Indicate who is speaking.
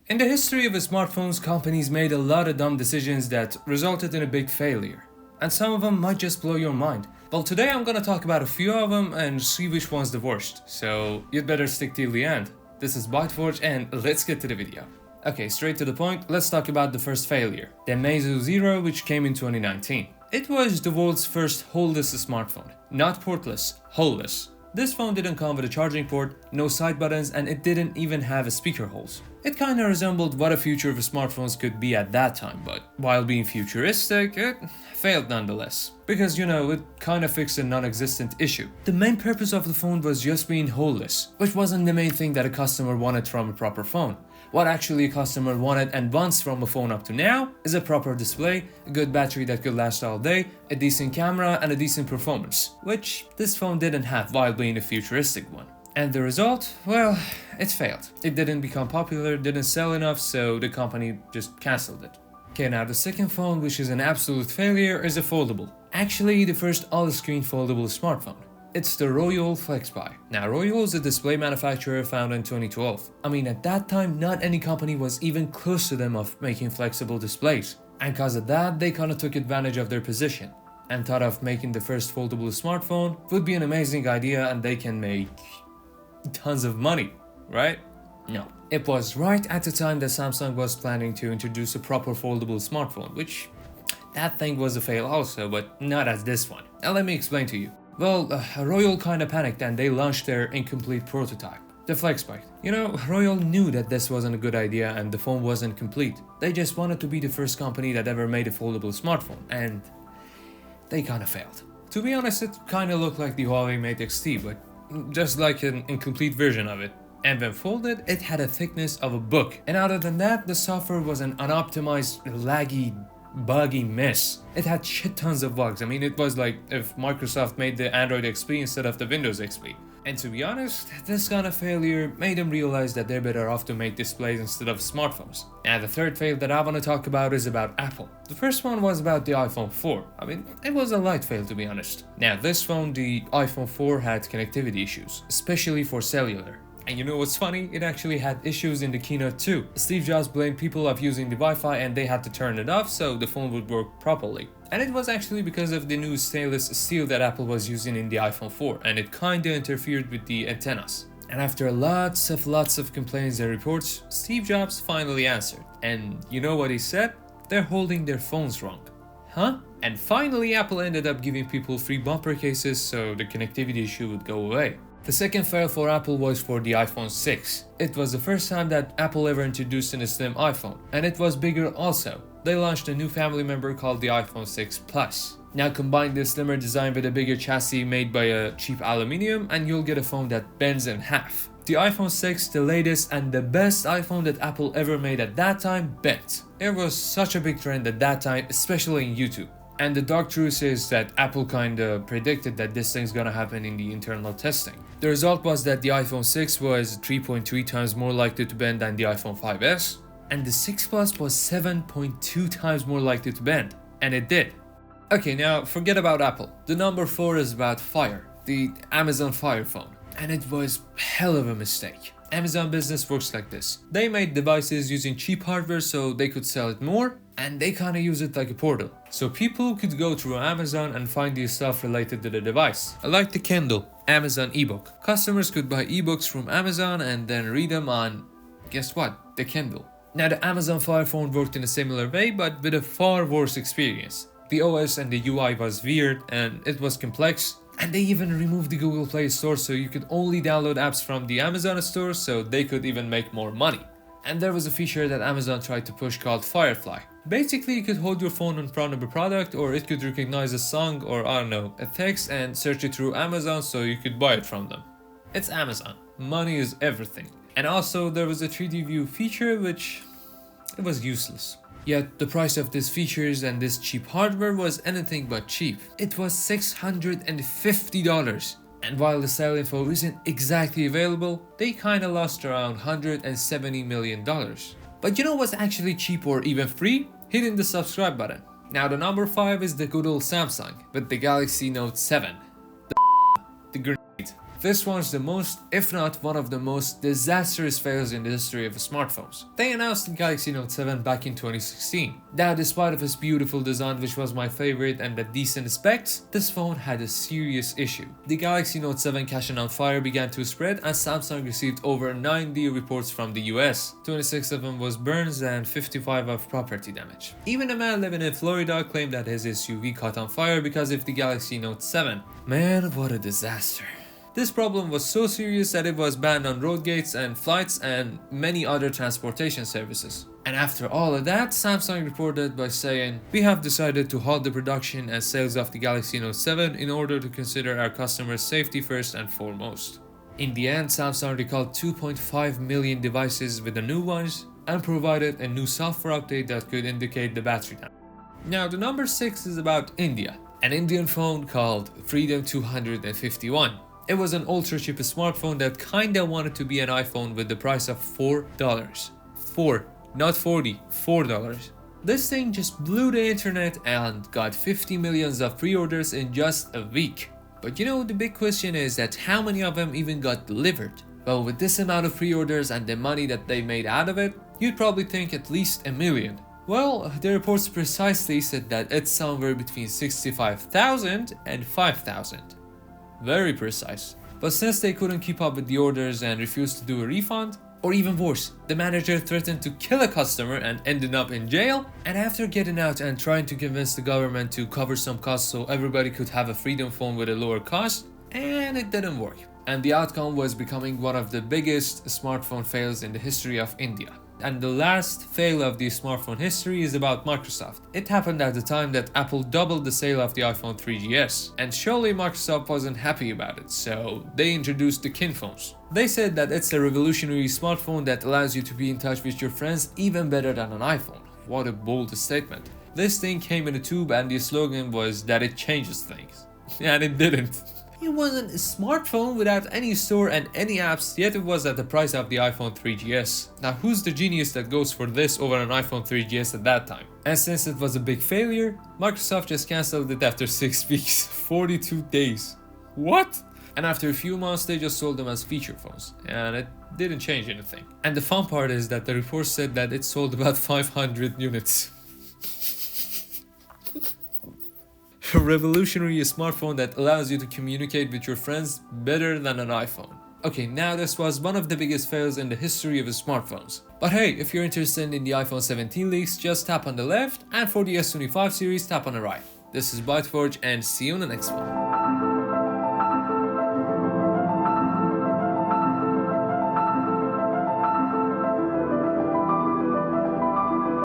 Speaker 1: In the history of smartphones, companies made a lot of dumb decisions that resulted in a big failure. And some of them might just blow your mind. Well, today I'm gonna talk about a few of them and see which one's the worst. So you'd better stick till the end. This is ByteForge and let's get to the video. Okay, straight to the point, let's talk about the first failure. The Meizu Zero, which came in 2019. It was the world's first holeless smartphone. Not portless, holeless. This phone didn't come with a charging port, no side buttons, and it didn't even have a speaker holes. It kinda resembled what a future of smartphones could be at that time, but while being futuristic, it failed nonetheless. Because it kinda fixed a non-existent issue. The main purpose of the phone was just being holeless, which wasn't the main thing that a customer wanted from a proper phone. What actually a customer wanted and wants from a phone up to now is a proper display, a good battery that could last all day, a decent camera, and a decent performance, which this phone didn't have while being a futuristic one. And the result? Well, it failed. It didn't become popular, didn't sell enough, so the company just cancelled it. Okay, now the second phone, which is an absolute failure, is a foldable. Actually, the first all-screen foldable smartphone. It's the Royole FlexBuy. Now, Royole is a display manufacturer founded in 2012. I mean, at that time, not any company was even close to them of making flexible displays. And cause of that, they kinda took advantage of their position and thought of making the first foldable smartphone would be an amazing idea and they can make tons of money, right? No. It was right at the time that Samsung was planning to introduce a proper foldable smartphone, which that thing was a fail also, but not as this one. Now let me explain to you. Well, Royole kinda panicked and they launched their incomplete prototype, the FlexBuy. Royole knew that this wasn't a good idea and the phone wasn't complete. They just wanted to be the first company that ever made a foldable smartphone, and they kinda failed. To be honest, it kinda looked like the Huawei Mate XT, but just like an incomplete version of it. And when folded, it had a thickness of a book. And other than that, the software was an unoptimized, laggy, buggy mess. It had shit tons of bugs. I mean, it was like if Microsoft made the Android XP instead of the Windows XP. And to be honest, this kind of failure made them realize that they're better off to make displays instead of smartphones. And the third fail that I want to talk about is about Apple. The first one was about the iPhone 4. I mean, it was a light fail to be honest. Now this phone, the iPhone 4, had connectivity issues, especially for cellular. And you know what's funny? It actually had issues in the keynote too. Steve Jobs blamed people of using the Wi-Fi and they had to turn it off so the phone would work properly. And it was actually because of the new stainless steel that Apple was using in the iPhone 4 and it kinda interfered with the antennas. And after lots of complaints and reports, Steve Jobs finally answered. And you know what he said? They're holding their phones wrong. Huh? And finally Apple ended up giving people free bumper cases so the connectivity issue would go away. The second fail for Apple was for the iPhone 6. It was the first time that Apple ever introduced a slim iPhone, and it was bigger also. They launched a new family member called the iPhone 6 Plus. Now combine this slimmer design with a bigger chassis made by a cheap aluminium and you'll get a phone that bends in half. The iPhone 6, the latest and the best iPhone that Apple ever made at that time, bent. It was such a big trend at that time, especially in YouTube. And the dark truth is that Apple kinda predicted that this thing's gonna happen in the internal testing. The result was that the iPhone 6 was 3.3 times more likely to bend than the iPhone 5S, and the 6 Plus was 7.2 times more likely to bend, and it did. Okay, now forget about Apple. The number 4 is about Fire, the Amazon Fire phone, and it was hell of a mistake. Amazon business works like this. They made devices using cheap hardware so they could sell it more, and they kinda use it like a portal. So people could go through Amazon and find the stuff related to the device. Like the Kindle, Amazon ebook. Customers could buy ebooks from Amazon and then read them on, guess what, the Kindle. Now the Amazon Fire phone worked in a similar way but with a far worse experience. The OS and the UI was weird and it was complex. And they even removed the Google Play Store so you could only download apps from the Amazon store so they could even make more money. And there was a feature that Amazon tried to push called Firefly. Basically, you could hold your phone in front of a product or it could recognize a song or I don't know, a text and search it through Amazon so you could buy it from them. It's Amazon. Money is everything. And also there was a 3D view feature which it was useless. Yet the price of these features and this cheap hardware was anything but cheap. It was $650. And while the sale info isn't exactly available, they kinda lost around $170 million. But you know what's actually cheap or even free? Hitting the subscribe button. Now the number 5 is the good old Samsung with the Galaxy Note 7. The grenade. This was the most, if not one of the most disastrous fails in the history of smartphones. They announced the Galaxy Note 7 back in 2016. Now, despite of its beautiful design, which was my favorite, and the decent specs, this phone had a serious issue. The Galaxy Note 7 catching on fire began to spread, and Samsung received over 90 reports from the US. 26 of them was burns and 55 of property damage. Even a man living in Florida claimed that his SUV caught on fire because of the Galaxy Note 7. Man, what a disaster. This problem was so serious that it was banned on road gates and flights and many other transportation services. And after all of that, Samsung reported by saying, "We have decided to halt the production and sales of the Galaxy Note 7 in order to consider our customers' safety first and foremost." In the end, Samsung recalled 2.5 million devices with the new ones and provided a new software update that could indicate the battery damage. Now, the number 6 is about India, an Indian phone called Freedom 251. It was an ultra cheap smartphone that kinda wanted to be an iPhone with the price of $4. 4, not 40, $4. This thing just blew the internet and got 50 millions of pre-orders in just a week. But you know, the big question is that how many of them even got delivered? Well, with this amount of pre-orders and the money that they made out of it, you'd probably think at least a million. Well, the reports precisely said that it's somewhere between 65,000 and 5,000. Very precise. But since they couldn't keep up with the orders and refused to do a refund, or even worse, the manager threatened to kill a customer and ended up in jail, and after getting out and trying to convince the government to cover some costs so everybody could have a Freedom phone with a lower cost, and it didn't work. And the outcome was becoming one of the biggest smartphone fails in the history of India. And the last fail of the smartphone history is about Microsoft. It happened at the time that Apple doubled the sale of the iPhone 3GS, and surely Microsoft wasn't happy about it, so they introduced the Kin phones. They said that it's a revolutionary smartphone that allows you to be in touch with your friends even better than an iPhone. What a bold statement. This thing came in a tube and the slogan was that it changes things. And it didn't. It wasn't a smartphone without any store and any apps, yet it was at the price of the iPhone 3GS. Now, who's the genius that goes for this over an iPhone 3GS at that time? And since it was a big failure, Microsoft just cancelled it after 6 weeks, 42 days. What? And after a few months, they just sold them as feature phones, and it didn't change anything. And the fun part is that the report said that it sold about 500 units. A revolutionary smartphone that allows you to communicate with your friends better than an iPhone. Okay, now this was one of the biggest fails in the history of smartphones. But hey, if you're interested in the iPhone 17 leaks, just tap on the left, and for the S25 series, tap on the right. This is ByteForge, and see you in the next one.